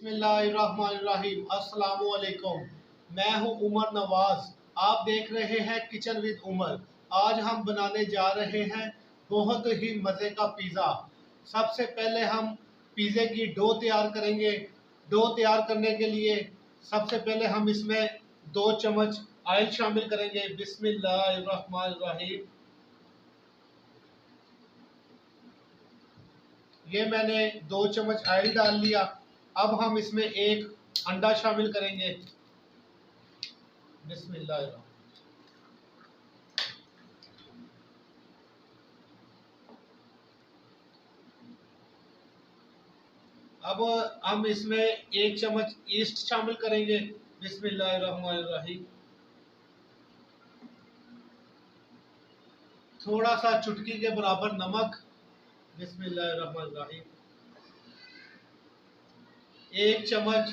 बिस्मिल्लाहिर्रहमानिर्रहीम। अस्सलामुअलैकुम। मैं हूं उमर नवाज। आप देख रहे हैं किचन विद उमर। आज हम बनाने जा रहे हैं बहुत ही मज़े का पिज़्ज़ा। सबसे पहले हम पिज़्ज़े की डो तैयार करेंगे। डो तैयार करने के लिए सबसे पहले हम इसमें 2 चम्मच ऑयल शामिल करेंगे। बिस्मिल्लाहिर्रहमानिर्रहीम। ये मैंने 2 चम्मच ऑयल डाल लिया। अब हम इसमें एक अंडा शामिल करेंगे। बिस्मिल्लाह। अब हम इसमें 1 चम्मच ईस्ट शामिल करेंगे। बिस्मिल्लाहिर्रहमानिर्रहीम। थोड़ा सा चुटकी के बराबर नमक। बिस्मिल्लाहिर्रहमानिर्रहीम। 1 चम्मच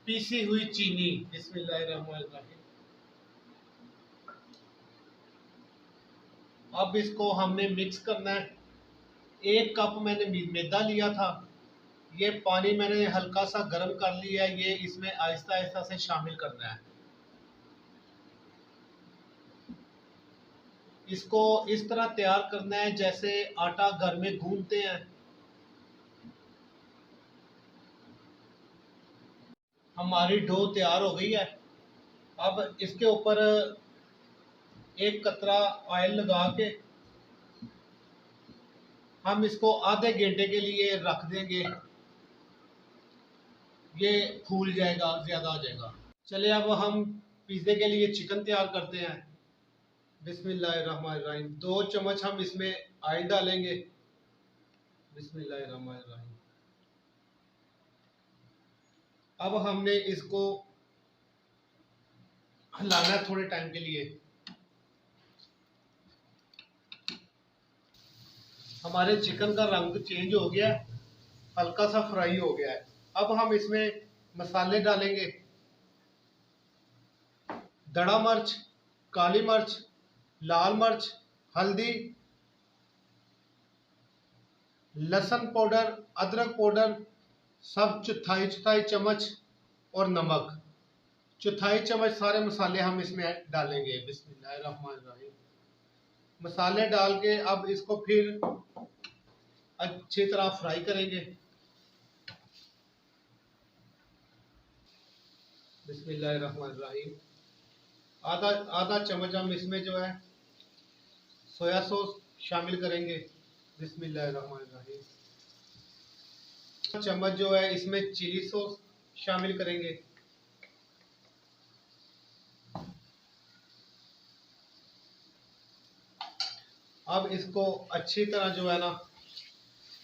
पीसी हुई चीनी। बिस्मिल्लाहिर्रहमानिर्रहीम। अब इसको हमने मिक्स करना है। 1 कप मैंने मैदा लिया था। ये पानी मैंने हल्का सा गर्म कर लिया है। ये इसमें आहिस्ता आहिस्ता से शामिल करना है। इसको इस तरह तैयार करना है जैसे आटा घर में गूंथते हैं। हमारी डो तैयार हो गई है। अब इसके ऊपर एक कतरा ऑयल लगा के हम इसको आधे घंटे के लिए रख देंगे। ये फूल जाएगा, ज्यादा हो जाएगा। चलिए अब हम पिज़्ज़े के लिए चिकन तैयार करते हैं। बिस्मिल्लाहिर्रहमानिर्रहीम। 2 चम्मच हम इसमें ऑयल डालेंगे। बिस्मिल्लाहिर्रहमानिर्रहीम। अब हमने इसको हिलाना है थोड़े टाइम के लिए। हमारे चिकन का रंग चेंज हो गया है, हल्का सा फ्राई हो गया है। अब हम इसमें मसाले डालेंगे। दड़ा मिर्च, काली मिर्च, लाल मिर्च, हल्दी, लहसुन पाउडर, अदरक पाउडर, सब चौथाई चौथाई चम्मच, और नमक चौथाई चम्मच। सारे मसाले हम इसमें डालेंगे। बिस्मिल्लाहिर्रहमानिर्रहीम। मसाले डाल के अब इसको फिर अच्छी तरह फ्राई करेंगे। बिस्मिल्लाहिर्रहमानिर्रहीम। आधा आधा चम्मच हम इसमें जो है सोया सॉस शामिल करेंगे। बिस्मिल्लाहिर्रहमानिर्रहीम। चम्मच जो है इसमें चिली सॉस शामिल करेंगे। अब इसको अच्छी तरह जो है ना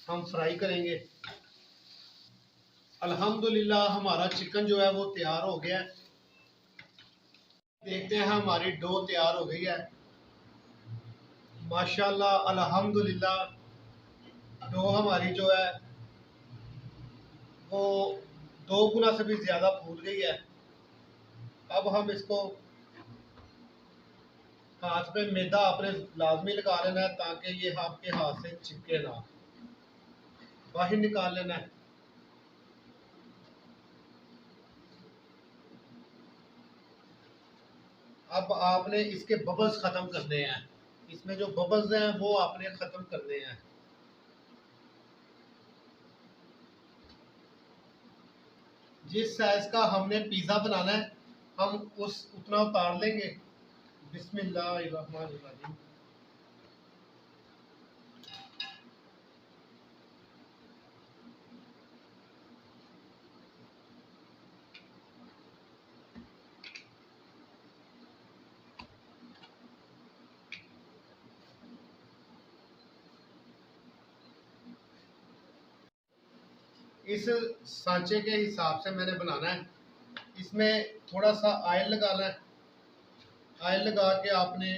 हम फ्राई करेंगे। अल्हम्दुलिल्लाह हमारा चिकन जो है वो तैयार हो गया है। देखते हैं हमारी डो तैयार हो गई है। माशाल्लाह अल्हम्दुलिल्लाह डो हमारी जो है वो 2 गुना से भी ज़्यादा फूल गई है। अब हम इसको हाथ पे मैदा आपने लाजमी लगा लेना है ताकि ये आपके हाथ से चिपके ना। बाहर निकाल लेना है। अब आपने इसके बबल्स ख़त्म करने हैं। इसमें जो बबल्स हैं वो आपने ख़त्म करने हैं। जिस साइज का हमने पिज़्ज़ा बनाना है हम उतना उतार लेंगे। बिस्मिल्लाहिर्रहमानिर्रहीम। इस सांचे के हिसाब से मैंने बनाना है। इसमें थोड़ा सा ऑयल लगाना है। ऑयल लगा के आपने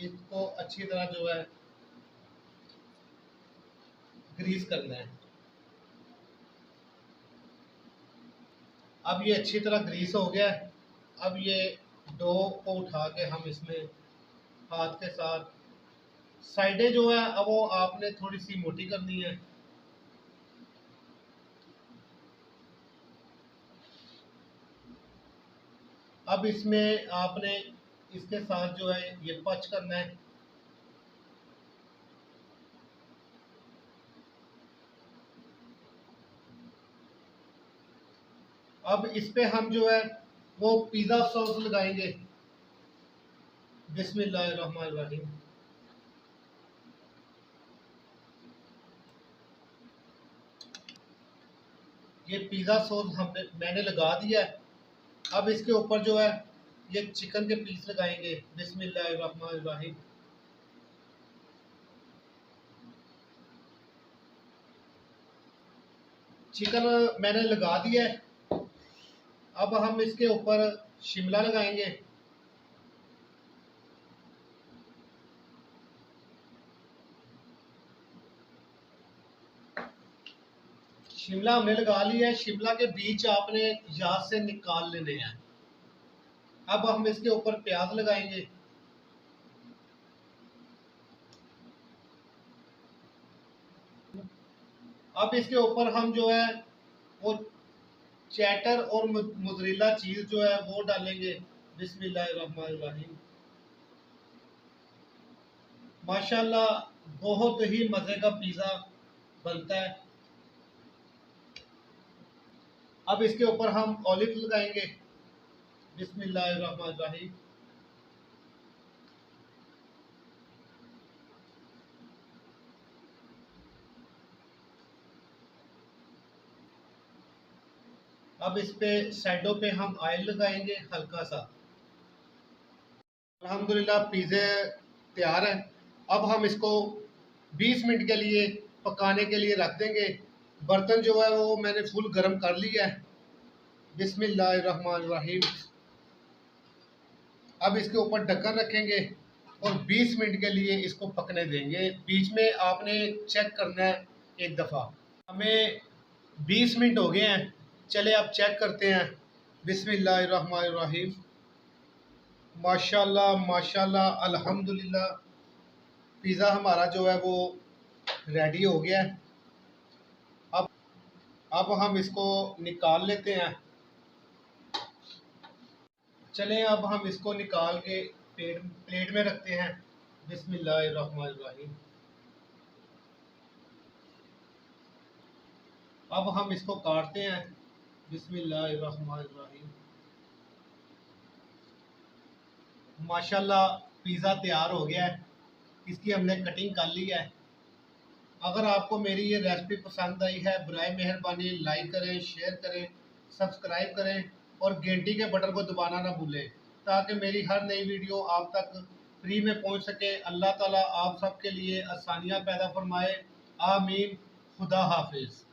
इसको अच्छी तरह जो है ग्रीस करना है। अब ये अच्छी तरह ग्रीस हो गया है। अब ये डो को उठा के हम इसमें हाथ के साथ साइडें जो है अब वो आपने थोड़ी सी मोटी करनी है। अब इसमें आपने इसके साथ जो है ये पच करना है। अब इस पे हम जो है वो पिज़्ज़ा सॉस लगाएंगे। बिस्मिल्लाहिर्रहमानिर्रहीम। ये पिज़्ज़ा सॉस मैंने लगा दिया है। अब इसके ऊपर जो है ये चिकन के पीस लगाएंगे। बिस्मिल्लाहिर्रहमानिर्रहीम। चिकन मैंने लगा दिया है। अब हम इसके ऊपर शिमला लगाएंगे। शिमला हमने लगा लिया है। शिमला के बीज आपने यहाँ से निकाल लेने हैं। अब हम इसके ऊपर प्याज लगाएंगे। अब इसके ऊपर हम जो है वो चैटर और मोज़रेला चीज जो है वो डालेंगे। बिस्मिल्लाहिर्रहमानिर्रहीम। माशाल्लाह बहुत ही मज़े का पिज़्ज़ा बनता है। अब इसके ऊपर हम ऑलिव लगाएंगे। बिस्मिल्लाहिर्रहमानिर्रहीम। अब इस पे साइडों पे हम ऑयल लगाएंगे हल्का सा। अल्हम्दुलिल्लाह पिज़्ज़े तैयार है। अब हम इसको 20 मिनट के लिए पकाने के लिए रख देंगे। बर्तन जो है वो मैंने फुल गर्म कर लिया है। बिस्मिल्लाहिर्रहमानिर्रहीम। अब इसके ऊपर ढक्कन रखेंगे और 20 मिनट के लिए इसको पकने देंगे। बीच में आपने चेक करना है एक दफ़ा। हमें 20 मिनट हो गए हैं। चले अब चेक करते हैं। बिस्मिल्लाहिर्रहमानिर्रहीम। माशाल्लाह माशाल्लाह अल्हम्दुलिल्लाह पिज़्ज़ा हमारा जो है वो रेडी हो गया है। अब अब हम इसको निकाल लेते हैं। चलें अब हम इसको निकाल के प्लेट में रखते हैं। बिस्मिल्लाहिर्रहमानिर्रहीम। अब हम इसको काटते हैं। बिस्मिल्लाहिर्रहमानिर्रहीम। माशाल्लाह पिज़्ज़ा तैयार हो गया है। इसकी हमने कटिंग कर ली है। अगर आपको मेरी ये रेसिपी पसंद आई है बराए मेहरबानी लाइक करें, शेयर करें, सब्सक्राइब करें और घंटी के बटन को दबाना ना भूलें ताकि मेरी हर नई वीडियो आप तक फ्री में पहुंच सके। अल्लाह ताला आप सबके लिए आसानियां पैदा फरमाए। आमीन। खुदा हाफिज़।